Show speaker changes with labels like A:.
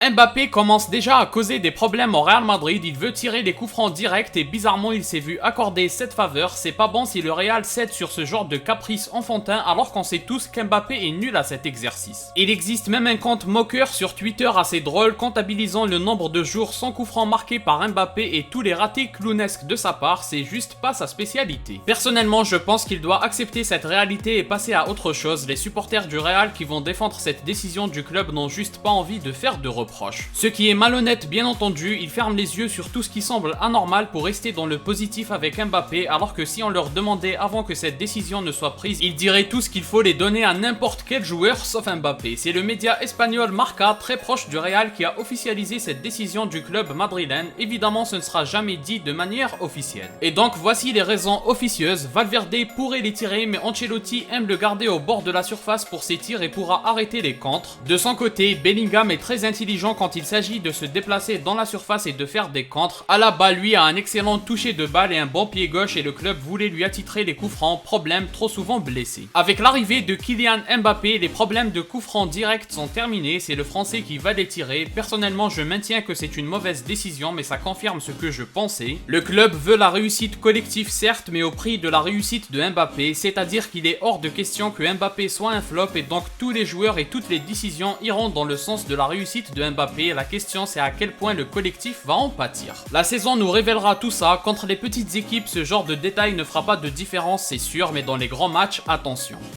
A: Mbappé commence déjà à causer des problèmes au Real Madrid, il veut tirer des coups francs directs et bizarrement il s'est vu accorder cette faveur. C'est pas bon si le Real cède sur ce genre de caprice enfantin alors qu'on sait tous qu'Mbappé est nul à cet exercice. Il existe même un compte moqueur sur Twitter assez drôle comptabilisant le nombre de jours sans coup franc marqués par Mbappé et tous les ratés clownesques de sa part, c'est juste pas sa spécialité. Personnellement je pense qu'il doit accepter cette réalité et passer à autre chose. Les supporters du Real qui vont défendre cette décision du club n'ont juste pas envie de faire de reproches. Ce qui est malhonnête bien entendu, ils ferment les yeux sur tout ce qui semble anormal pour rester dans le positif avec Mbappé, alors que si on leur demandait avant que cette décision ne soit prise, ils diraient tous qu'il faut les donner à n'importe quel joueur sauf Mbappé. C'est le média espagnol Marca, très proche du Real, qui a officialisé cette décision du club madrilène. Évidemment ce ne sera jamais dit de manière officielle. Et donc voici les raisons officieuses. Valverde pourrait les tirer mais Ancelotti aime le garder au bord de la surface pour ses tirs et pourra arrêter les contres. De son côté, Bellingham est très intelligent quand il s'agit de se déplacer dans la surface et de faire des contres. Alaba lui a un excellent toucher de balle et un bon pied gauche et le club voulait lui attitrer les coups francs, problème trop souvent blessé. Avec l'arrivée de Kylian Mbappé, les problèmes de coups francs directs sont terminés, c'est le français qui va les tirer. Personnellement je maintiens que c'est une mauvaise décision mais ça confirme ce que je pensais. Le club veut la réussite collective certes mais au prix de la réussite de Mbappé, c'est-à-dire qu'il est hors de question que Mbappé soit un flop et donc tous les joueurs et toutes les décisions iront dans le sens de la réussite de Mbappé. La question c'est à quel point le collectif va en pâtir. La saison nous révélera tout ça. Contre les petites équipes ce genre de détail ne fera pas de différence c'est sûr, mais dans les grands matchs attention.